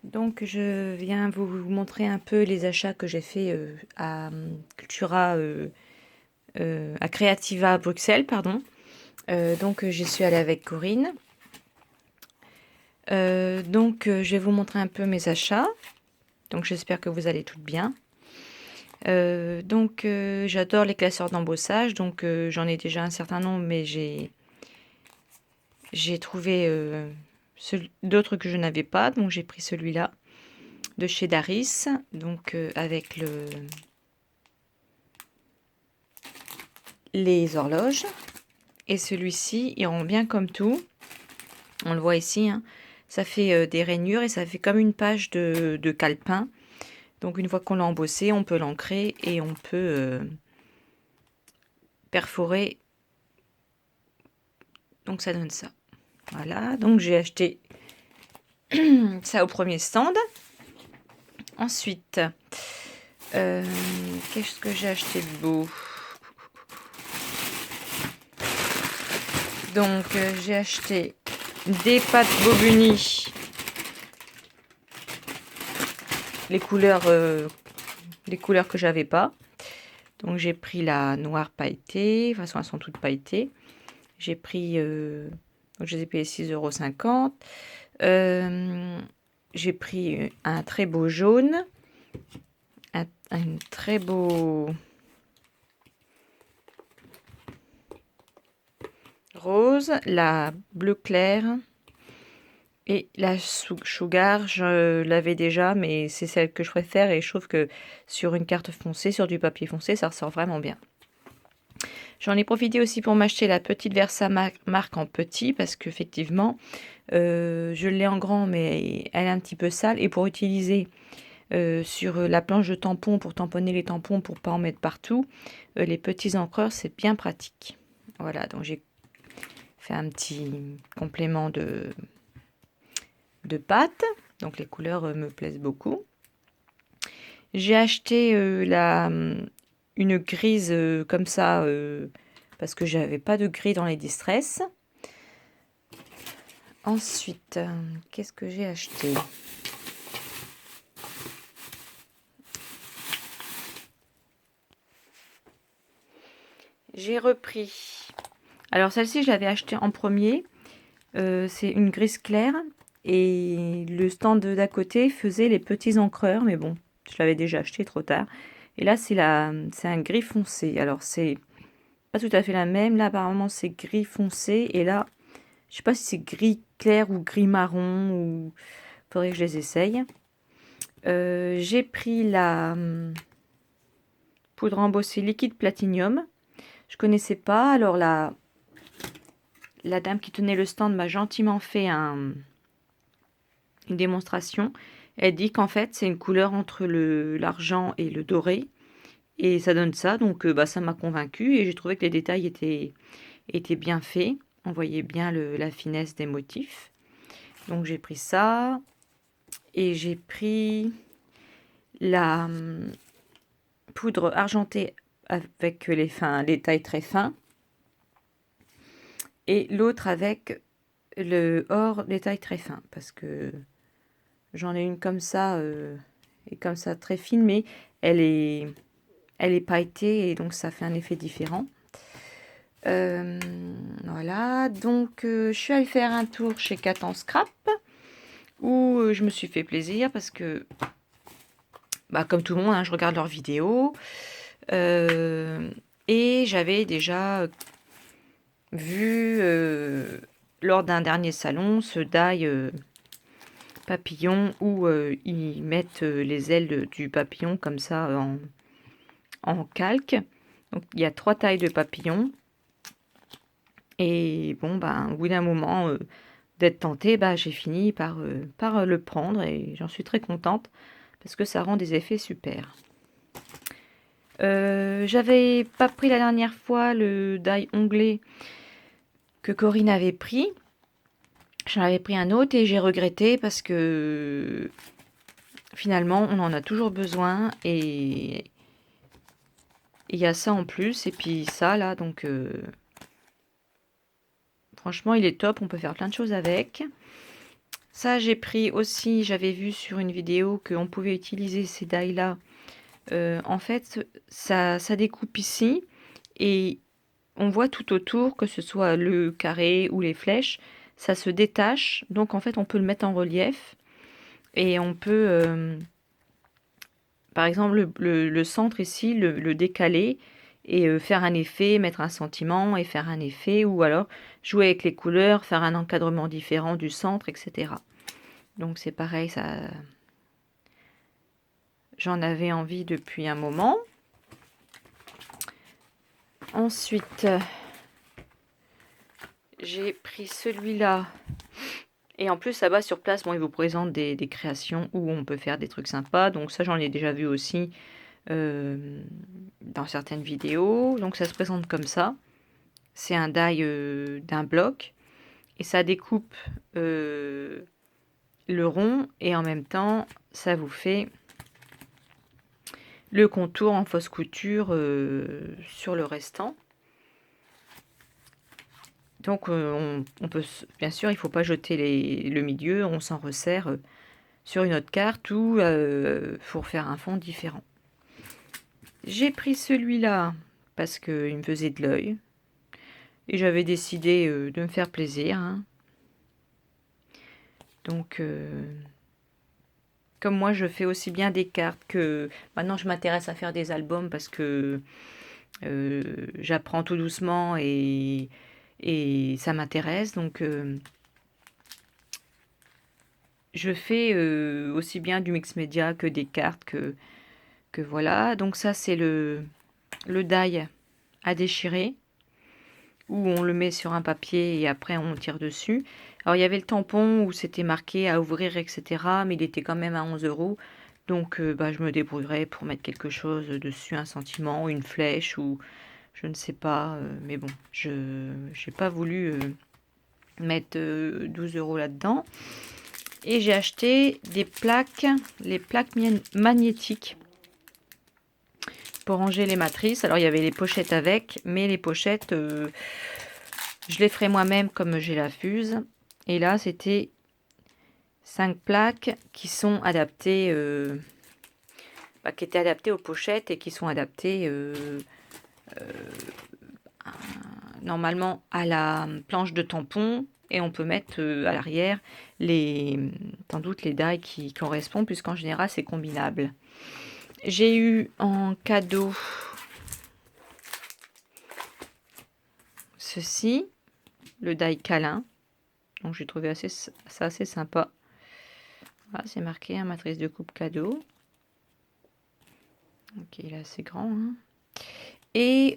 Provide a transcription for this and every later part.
Donc je viens vous montrer un peu les achats que j'ai fait à Cultura, à Creativa Bruxelles, pardon. Donc j'y suis allée avec Corinne. Je vais vous montrer un peu mes achats. Donc j'espère que vous allez toutes bien. J'adore les classeurs d'embossage. Donc j'en ai déjà un certain nombre, mais j'ai trouvé d'autres que je n'avais pas. Donc j'ai pris celui-là de chez Daris. Donc avec les horloges. Et celui-ci, il rend bien comme tout. On le voit ici, hein. Ça fait des rainures et ça fait comme une page de calepin. Donc une fois qu'on l'a embossé, on peut l'ancrer et on peut perforer. Donc ça donne ça. Voilà, donc j'ai acheté ça au premier stand. Ensuite, qu'est-ce que j'ai acheté de beau? Donc j'ai acheté des pâtes Bobuni. Les couleurs que j'avais pas. Donc j'ai pris la noire pailletée. De toute façon, elles sont toutes pailletées. J'ai pris... donc je les ai payées 6,50 €. J'ai pris un très beau jaune. Un très beau rose. La bleu clair. Et la sugar, je l'avais déjà, mais c'est celle que je préfère. Et je trouve que sur une carte foncée, sur du papier foncé, ça ressort vraiment bien. J'en ai profité aussi pour m'acheter la petite Versa marque en petit parce qu'effectivement, je l'ai en grand mais elle est un petit peu sale. Et pour utiliser sur la planche de tampons, pour tamponner les tampons, pour pas en mettre partout, les petits encreurs, c'est bien pratique. Voilà, donc j'ai fait un petit complément de pâte. Donc les couleurs me plaisent beaucoup. J'ai acheté une grise comme ça parce que j'avais pas de gris dans les Distress. Ensuite, qu'est-ce que j'ai acheté? J'ai repris. Alors celle-ci, je l'avais achetée en premier. C'est une grise claire. Et le stand d'à côté faisait les petits encreurs. Mais bon, je l'avais déjà acheté trop tard. Et là, c'est un gris foncé. Alors, c'est pas tout à fait la même. Là, apparemment, c'est gris foncé. Et là, je sais pas si c'est gris clair ou gris marron. Ou... faudrait que je les essaye. J'ai pris la poudre embossée liquide platinium. Je connaissais pas. Alors la dame qui tenait le stand m'a gentiment fait une démonstration. Elle dit qu'en fait, c'est une couleur entre l'argent et le doré. Et ça donne ça. Donc, ça m'a convaincue. Et j'ai trouvé que les détails étaient bien faits. On voyait bien la finesse des motifs. Donc, j'ai pris ça. Et j'ai pris la poudre argentée avec les tailles très fins. Et l'autre avec le or des tailles très fins. Parce que j'en ai une comme ça et comme ça très fine. Mais elle est pailletée et donc ça fait un effet différent. Voilà, donc je suis allée faire un tour chez Cat en Scrap où je me suis fait plaisir parce que, comme tout le monde, hein, je regarde leurs vidéos et j'avais déjà vu lors d'un dernier salon ce die papillon où ils mettent les ailes du papillon comme ça en calque. Donc il y a 3 tailles de papillons. Et bon, au bout d'un moment d'être tentée, j'ai fini par le prendre et j'en suis très contente parce que ça rend des effets super. J'avais pas pris la dernière fois le die onglet que Corinne avait pris. J'en avais pris un autre et j'ai regretté parce que finalement on en a toujours besoin et il y a ça en plus et puis ça là donc franchement il est top, on peut faire plein de choses avec. Ça, j'ai pris aussi, j'avais vu sur une vidéo qu'on pouvait utiliser ces die-là. En fait, ça découpe ici et on voit tout autour, que ce soit le carré ou les flèches, ça se détache. Donc en fait, on peut le mettre en relief et on peut, par exemple, le centre ici, le décaler et faire un effet, mettre un sentiment et faire un effet, ou alors jouer avec les couleurs, faire un encadrement différent du centre, etc. Donc c'est pareil, ça, j'en avais envie depuis un moment. Ensuite, j'ai pris celui-là. Et en plus, ça va sur place, bon, il vous présente des créations où on peut faire des trucs sympas. Donc ça, j'en ai déjà vu aussi dans certaines vidéos. Donc ça se présente comme ça. C'est un die d'un bloc. Et ça découpe le rond. Et en même temps, ça vous fait le contour en fausse couture sur le restant. Donc on peut, bien sûr, il ne faut pas jeter le milieu, on s'en resserre sur une autre carte ou pour faire un fond différent. J'ai pris celui-là parce qu'il me faisait de l'œil et j'avais décidé de me faire plaisir. Hein. Donc comme moi je fais aussi bien des cartes que maintenant je m'intéresse à faire des albums parce que j'apprends tout doucement et ça m'intéresse. Donc je fais aussi bien du mix média que des cartes que voilà. Donc ça c'est le die à déchirer où on le met sur un papier et après on tire dessus. Alors il y avait le tampon où c'était marqué à ouvrir, etc. Mais il était quand même à 11 €. Donc je me débrouillerai pour mettre quelque chose dessus, un sentiment, une flèche ou je ne sais pas. Mais bon, je n'ai pas voulu mettre 12 € là-dedans. Et j'ai acheté des plaques, les plaques magnétiques pour ranger les matrices. Alors il y avait les pochettes avec, mais les pochettes, je les ferai moi-même comme j'ai la fuse. Et là, c'était 5 plaques qui sont adaptées, qui étaient adaptées aux pochettes et qui sont adaptées normalement à la planche de tampon. Et on peut mettre à l'arrière sans doute les die qui correspondent, puisqu'en général c'est combinable. J'ai eu en cadeau ceci, le die câlin. Donc j'ai trouvé ça assez sympa. Voilà, c'est marqué matrice de coupe cadeau. Ok, il est assez grand. Hein. Et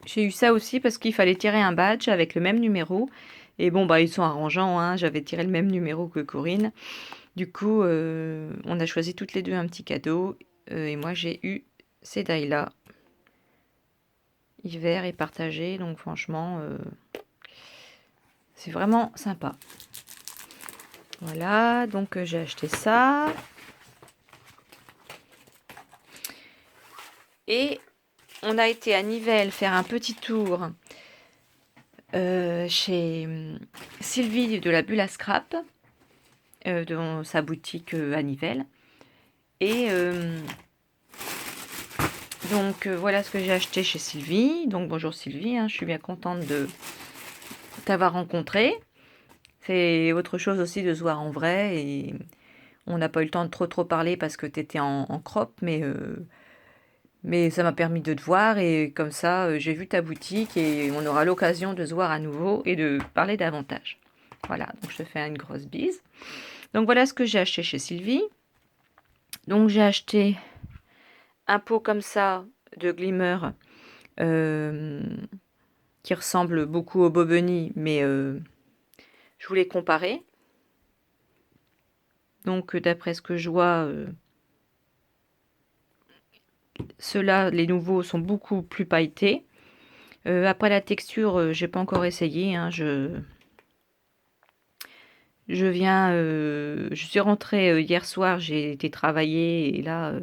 j'ai eu ça aussi parce qu'il fallait tirer un badge avec le même numéro. Et bon, ils sont arrangeants. Hein. J'avais tiré le même numéro que Corinne. Du coup, on a choisi toutes les deux un petit cadeau. Et moi, j'ai eu ces die-là. Hiver et partagé. Donc franchement, c'est vraiment sympa. Voilà, donc j'ai acheté ça. Et on a été à Nivelles faire un petit tour chez Sylvie de la Bulle à Scrap, dans sa boutique à Nivelles. Et donc voilà ce que j'ai acheté chez Sylvie. Donc bonjour Sylvie, hein, je suis bien contente de t'avoir rencontré. C'est autre chose aussi de se voir en vrai. Et on n'a pas eu le temps de trop parler parce que tu étais en crop, mais ça m'a permis de te voir et comme ça, j'ai vu ta boutique et on aura l'occasion de se voir à nouveau et de parler davantage. Voilà, donc je te fais une grosse bise. Donc voilà ce que j'ai acheté chez Sylvie. Donc j'ai acheté un pot comme ça de Glimmer qui ressemble beaucoup au Bobeni, mais je voulais comparer. Donc d'après ce que je vois, ceux-là, les nouveaux, sont beaucoup plus pailletés. Après la texture, j'ai pas encore essayé. Hein, je suis rentrée hier soir, j'ai été travailler et là,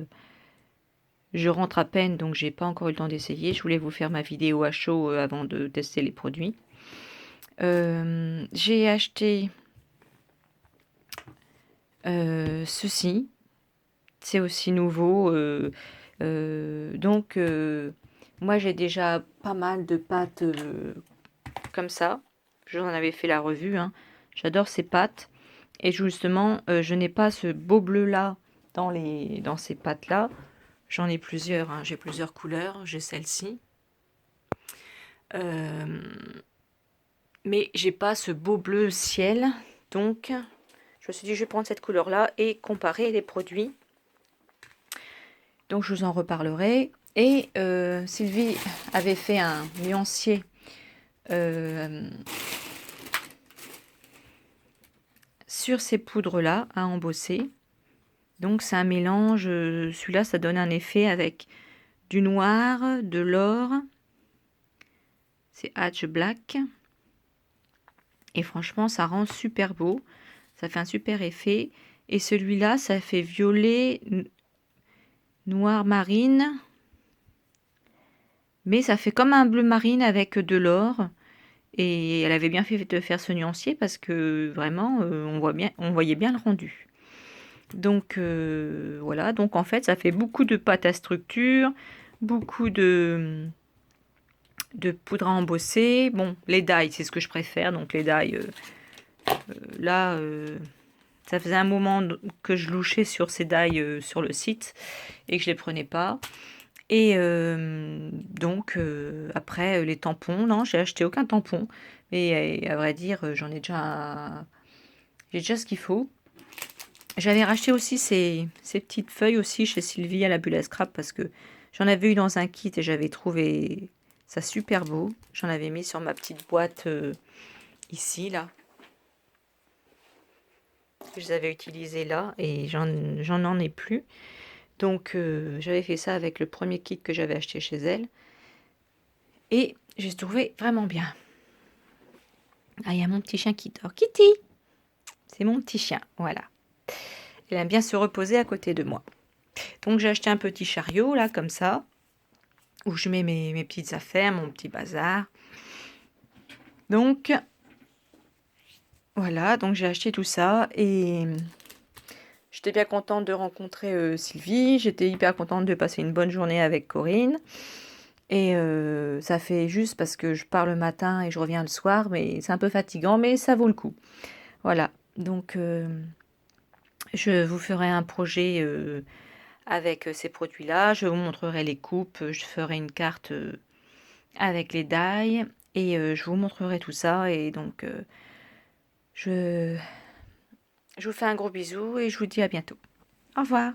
je rentre à peine, donc j'ai pas encore eu le temps d'essayer. Je voulais vous faire ma vidéo à chaud avant de tester les produits. J'ai acheté ceci. C'est aussi nouveau. Donc, moi, j'ai déjà pas mal de pâtes comme ça. J'en avais fait la revue, hein. J'adore ces pâtes. Et justement, je n'ai pas ce beau bleu-là dans ces pâtes-là. J'en ai plusieurs, hein. J'ai plusieurs couleurs. J'ai celle-ci. Mais j'ai pas ce beau bleu ciel. Donc, je me suis dit, je vais prendre cette couleur-là et comparer les produits. Donc, je vous en reparlerai. Et Sylvie avait fait un nuancier sur ces poudres-là à embosser. Donc, c'est un mélange. Celui-là, ça donne un effet avec du noir, de l'or. C'est Hatch Black. Et franchement, ça rend super beau. Ça fait un super effet. Et celui-là, ça fait violet, noir marine. Mais ça fait comme un bleu marine avec de l'or. Et elle avait bien fait de faire ce nuancier parce que vraiment, on voyait bien le rendu. Donc voilà, donc en fait, ça fait beaucoup de pâte à structure, beaucoup de poudre à embosser. Bon, les die, c'est ce que je préfère. Donc les die, là, ça faisait un moment que je louchais sur ces die sur le site et que je les prenais pas. Et donc après les tampons, non, j'ai acheté aucun tampon. Et à vrai dire, j'ai déjà ce qu'il faut. J'avais racheté aussi ces petites feuilles aussi chez Sylvie à la bulle à scrap parce que j'en avais eu dans un kit et j'avais trouvé ça super beau. J'en avais mis sur ma petite boîte ici, là. Je les avais utilisées là et j'en ai plus. Donc j'avais fait ça avec le premier kit que j'avais acheté chez elle. Et j'ai trouvé vraiment bien. Ah, il y a mon petit chien qui dort. Kitty! C'est mon petit chien, voilà. Elle aime bien se reposer à côté de moi. Donc j'ai acheté un petit chariot, là, comme ça, où je mets mes petites affaires, mon petit bazar. Donc, voilà, donc j'ai acheté tout ça et j'étais bien contente de rencontrer Sylvie. J'étais hyper contente de passer une bonne journée avec Corinne. Et ça fait juste parce que je pars le matin et je reviens le soir, mais c'est un peu fatigant, mais ça vaut le coup. Voilà, donc je vous ferai un projet avec ces produits-là. Je vous montrerai les coupes, je ferai une carte avec les die et je vous montrerai tout ça. Et donc, je vous fais un gros bisou et je vous dis à bientôt. Au revoir.